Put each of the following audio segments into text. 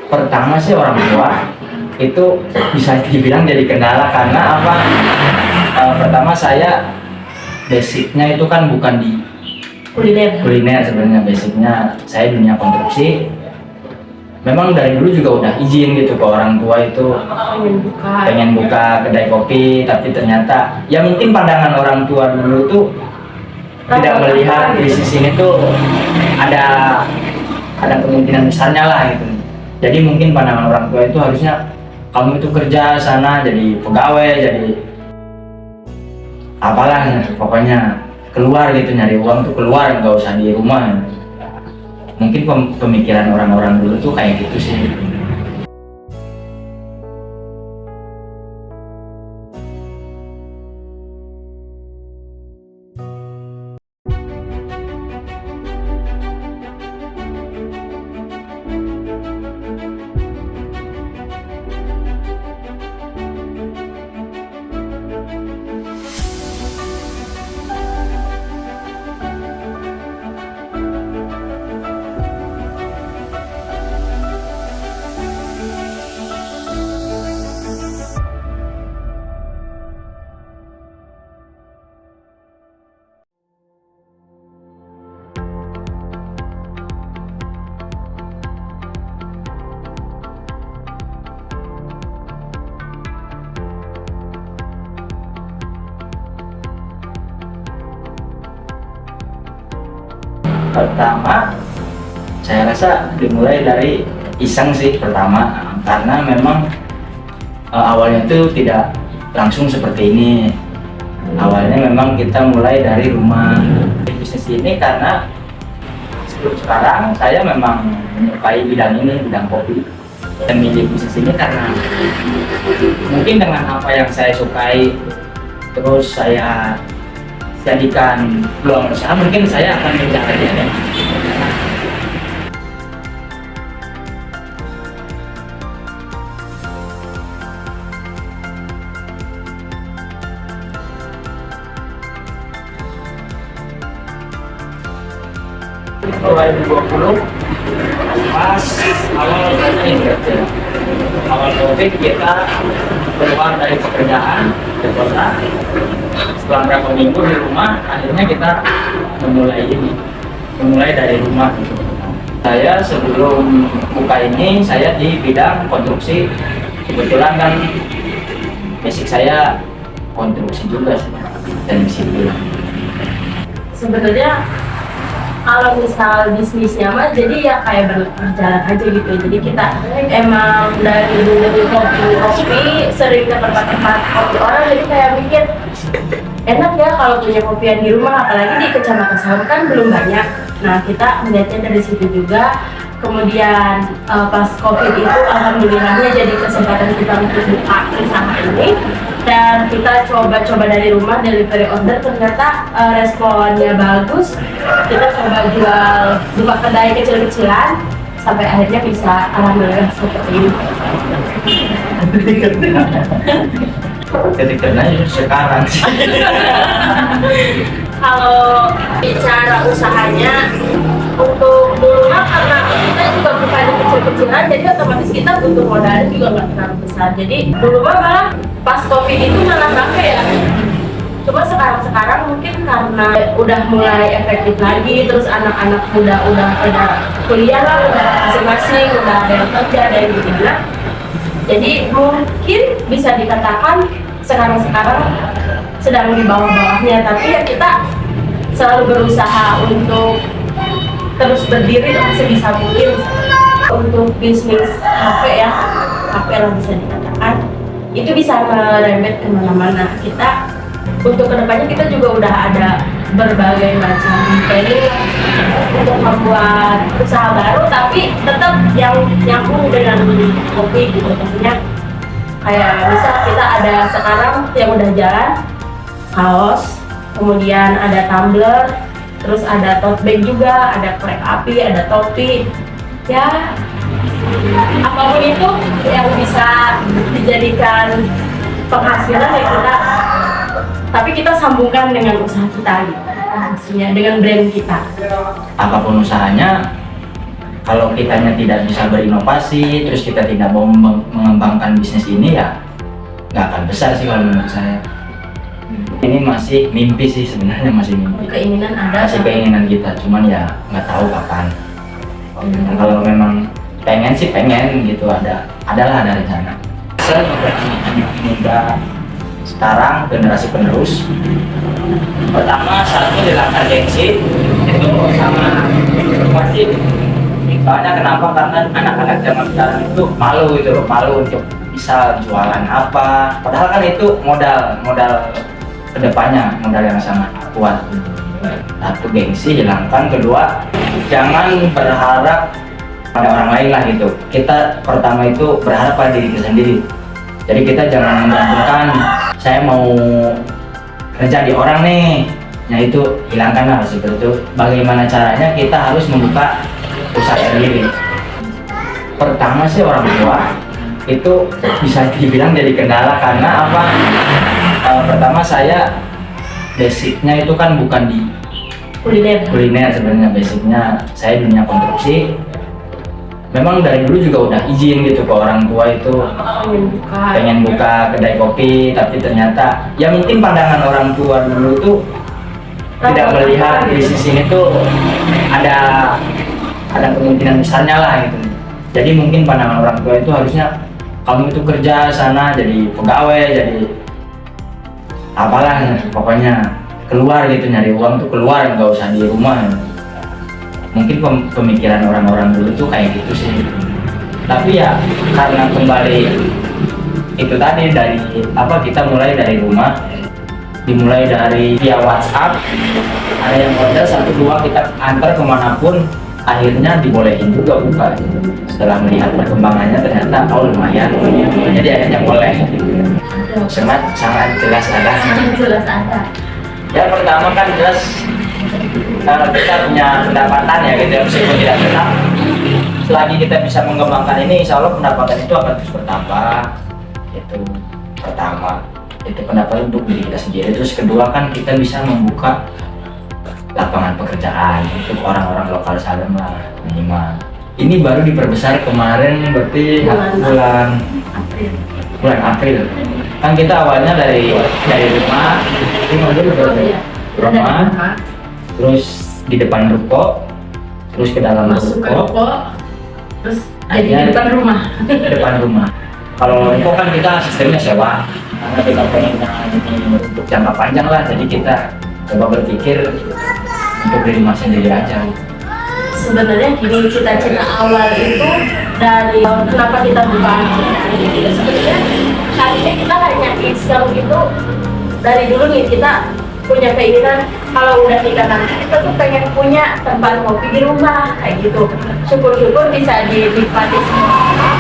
Pertama sih orang tua itu bisa dibilang jadi kendala karena apa? Pertama saya basicnya itu kan bukan di kuliner sebenarnya, basicnya saya dunia konstruksi. Memang dari dulu juga udah izin gitu ke orang tua itu pengen buka kedai kopi, tapi ternyata ya mungkin pandangan orang tua dulu tuh tidak melihat bisnis ini tuh ada kemungkinan besarnya lah gitu. Jadi mungkin pandangan orang tua itu harusnya kamu itu kerja sana jadi pegawai, jadi apalah pokoknya keluar gitu, nyari uang tuh keluar, nggak usah di rumah. Mungkin pemikiran orang-orang dulu tuh kayak gitu sih. Pertama, saya rasa dimulai dari iseng sih pertama, karena memang awalnya itu tidak langsung seperti ini. Awalnya memang kita mulai dari rumah. Bisnis ini karena sebelum sekarang saya memang menyukai bidang ini, bidang kopi. Dan milih bisnis ini karena mungkin dengan apa yang saya sukai, terus saya jadikan peluang usaha, mungkin saya akan menjalani ya. Mulai 2020 pas awal COVID kita keluar dari pekerjaan ke kota. Setelah berapa minggu di rumah, akhirnya kita memulai dari rumah. Saya sebelum buka ini, saya di bidang konstruksi. Kebetulan kan basic saya konstruksi juga sih, dan sipil. Sebenarnya kalau misal bisnisnya mah jadi ya kayak berjalan aja gitu. Jadi kita emang dari dulu kopi sering ke tempat-tempat kopi orang, jadi kayak mikir enak ya kalau punya kopian di rumah, apalagi di Kecamatan Saham kan belum banyak. Nah kita melihatnya dari situ juga. Kemudian pas COVID itu alhamdulillahnya jadi kesempatan kita untuk buka usaha ini, dan kita coba-coba dari rumah delivery order, ternyata responnya bagus. Kita coba jual, buka kedai kecil-kecilan sampai akhirnya bisa alhamdulillah seperti ini. Ketika sekarang sih. Kalau bicara usahanya, untuk dulu mah karena kita juga bukannya kecil-kecilan, jadi otomatis kita butuh modalnya juga nggak terlalu besar. Jadi dulu mah malah pas COVID itu malah rame ya. Cuma sekarang mungkin karena udah mulai efektif lagi, terus anak-anak muda udah pada kuliah lah, udah masing-masing, udah ada yang kerja, ada yang gimana. Jadi mungkin bisa dikatakan sekarang sedang di bawah-bawahnya, tapi ya kita selalu berusaha untuk terus berdiri sebisa mungkin. Untuk bisnis kafe ya, kafe lah bisa dikatakan, itu bisa merembet kemana-mana. Kita untuk kedepannya kita juga udah ada berbagai macam planning untuk membuat usaha baru, tapi tetap yang nyambung dengan kopi gitu. Maksudnya kayak misal kita ada sekarang yang udah jalan kaos, kemudian ada tumbler, terus ada tote bag juga, ada korek api, ada topi, ya apapun itu yang bisa dijadikan penghasilan ya kita, tapi kita sambungkan dengan usaha kita gitu, maksudnya dengan brand kita. Apapun usahanya kalau kitanya tidak bisa berinovasi, terus kita tidak mau mengembangkan bisnis ini, ya nggak akan besar sih kalau menurut saya. Ini masih mimpi sih sebenarnya, masih mimpi. Keinginan ada. Masih keinginan kita, cuman ya nggak tahu kapan. Kalau memang pengen sih pengen gitu, adalah ada rencana. Saya sebagai anak muda sekarang, generasi penerus, pertama satu hilangkan gengsi itu sama pasti. Soalnya kenapa? Karena anak-anak zaman sekarang itu malu gitu loh, malu untuk bisa jualan apa. Padahal kan itu modal kedepannya, modal yang sangat kuat. Satu, gengsi hilangkan. Kedua, jangan berharap pada orang lain lah gitu. Kita pertama itu berharap pada diri kita sendiri. Jadi kita jangan menggantungkan saya mau kerja di orang nih. Nah itu hilangkan lah seperti itu. Bagaimana caranya kita harus membuka usaha sendiri. Pertama sih orang tua itu bisa dibilang jadi kendala karena apa? Pertama saya basicnya itu kan bukan di kuliner sebenarnya, basicnya saya dunia konstruksi. Memang dari dulu juga udah izin gitu ke orang tua itu pengen buka kedai kopi, tapi ternyata ya mungkin pandangan orang tua dulu tuh tidak melihat bisnis ini tuh ada kemungkinan besarnya lah gitu. Jadi mungkin pandangan orang tua itu harusnya kamu itu kerja sana jadi pegawai, jadi apalah pokoknya keluar gitu, nyari uang tuh keluar, nggak usah di rumah. Mungkin pemikiran orang-orang dulu tuh kayak gitu sih. Tapi ya karena kembali itu tadi dari apa, kita mulai dari rumah, dimulai dari via WhatsApp, ada yang order 1-2 kita antar kemanapun, akhirnya dibolehin juga buka. Setelah melihat perkembangannya ternyata lumayan, jadi akhirnya boleh. Sangat jelas ada. Ya pertama kan jelas kita punya pendapatan ya gitu, meskipun tidak tetap. Selagi kita bisa mengembangkan ini, insya Allah pendapatan itu akan terus bertambah. Itu pertama, itu pendapatan untuk diri kita sendiri. Terus kedua kan kita bisa membuka lapangan pekerjaan untuk orang-orang lokal Salem lah minimal. Ini baru diperbesar kemarin, berarti bulan April. Kan kita awalnya dari rumah, rumah, terus di depan ruko, terus ke dalam ruko, terus jadi di depan rumah. Depan rumah. Kalau ruko kan kita sistemnya sewa, karena kita pengen ini untuk jangka panjang lah, jadi kita coba berpikir untuk diri rumah sendiri aja. Sebenarnya gini, cita-cita awal itu dari kenapa kita buka ini, sebenarnya tadinya kita hanya iseng gitu. Dari dulu nih kita punya keinginan kalau udah nikah nanti kita tuh pengen punya tempat kopi di rumah kayak gitu. Syukur-syukur bisa dinikmati semua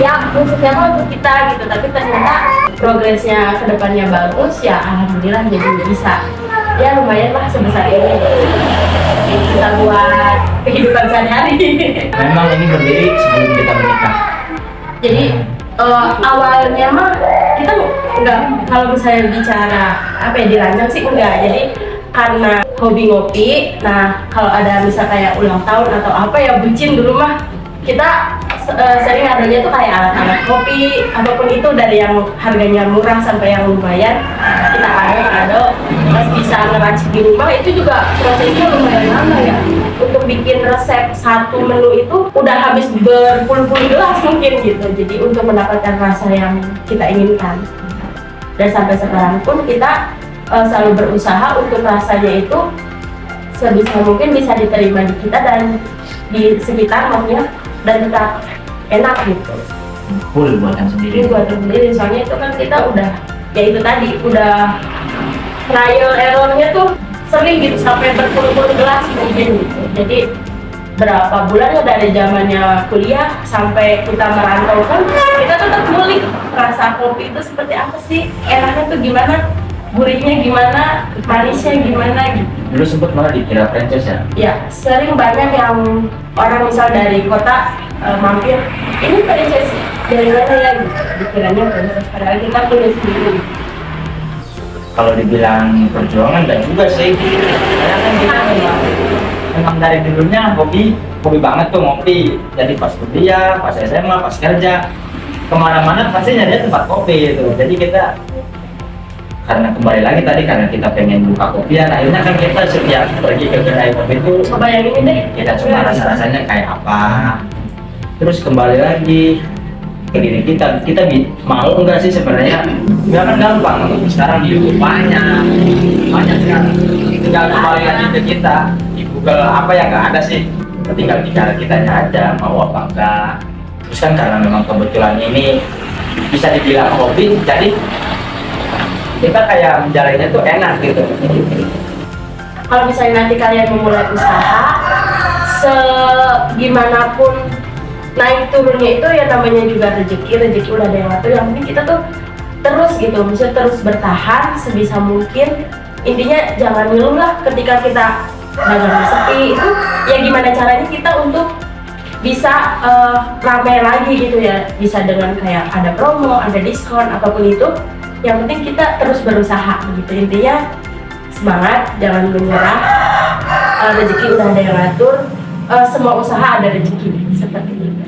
ya, khususnya untuk kita gitu. Tapi ternyata progresnya kedepannya bagus ya, alhamdulillah jadi bisa ya lumayan lah sebesar ini kita buat kehidupan sehari-hari. Memang ini berdiri sebelum kita menikah. Jadi awalnya mah kita enggak, kalau misalnya bicara apa ya, dirancang sih enggak. Jadi karena hobi ngopi, nah kalau ada misal kayak ulang tahun atau apa ya, bucin dulu mah kita sering adanya tuh kayak alat-alat kopi apapun itu, dari yang harganya murah sampai yang lumayan kita kado pas bisa ngeracik di rumah. Itu juga prosesnya lumayan lama ya, untuk bikin resep satu menu itu udah habis berpuluh-puluh gelas mungkin gitu. Jadi untuk mendapatkan rasa yang kita inginkan, dan sampai sekarang pun kita selalu berusaha untuk rasanya itu sebisa mungkin bisa diterima di kita dan di sekitar maksudnya, dan tetap enak gitu. Full buatan sendiri. Buatan sendiri, soalnya itu kan kita udah ya itu tadi udah trial errornya tuh sering gitu, sampai berpuluh-puluh gelas mungkin gitu. Jadi berapa bulan ya dari zamannya kuliah sampai kita merantau kan kita tetap ngulik rasa kopi itu seperti apa sih, enaknya tuh gimana, gurihnya gimana, manisnya gimana gitu. Dulu sempat malah dikira franchise ya? Ya, sering banyak yang orang misal dari kota mampir, ini franchise dari mana ya gitu, dikiranya franchise, padahal kita punya sendiri. Kalau dibilang perjuangan dan juga sih, karena kan kita memang memang dari dulunya hobi banget tuh ngopi. Jadi pas kuliah, pas SMA, pas kerja, kemana-mana pasti nyari tempat kopi itu. Jadi kita karena kembali lagi tadi karena kita pengen buka kopian, akhirnya kan kita setiap pergi ke kedai kopi itu Coba yang ini deh. kita coba rasa-rasanya kayak apa. Terus kembali lagi ke diri kita mau enggak sih sebenarnya? Ya kan gampang, sekarang di YouTube banyak sekarang. Tinggal kembali lagi ke kita di Google apa yang nggak ada sih, tinggal bicara kitanya aja mau apa enggak. Terus kan karena memang kebetulan ini bisa dibilang hobi, jadi kita kayak menjalannya tuh enak gitu. Kalau misalnya nanti kalian memulai usaha, segimanapun naik turunnya itu ya namanya juga rezeki udah ada yang ngatur. Yang penting kita tuh terus gitu, misalnya terus bertahan sebisa mungkin. Intinya jangan ngeluh lah ketika kita dagang sepi itu. Ya gimana caranya kita untuk bisa ramai lagi gitu ya, bisa dengan kayak ada promo, ada diskon, apapun itu. Yang penting kita terus berusaha gitu. Intinya semangat, jangan menyerah. Rezeki udah ada yang ngatur. Semua usaha ada rezeki seperti itu.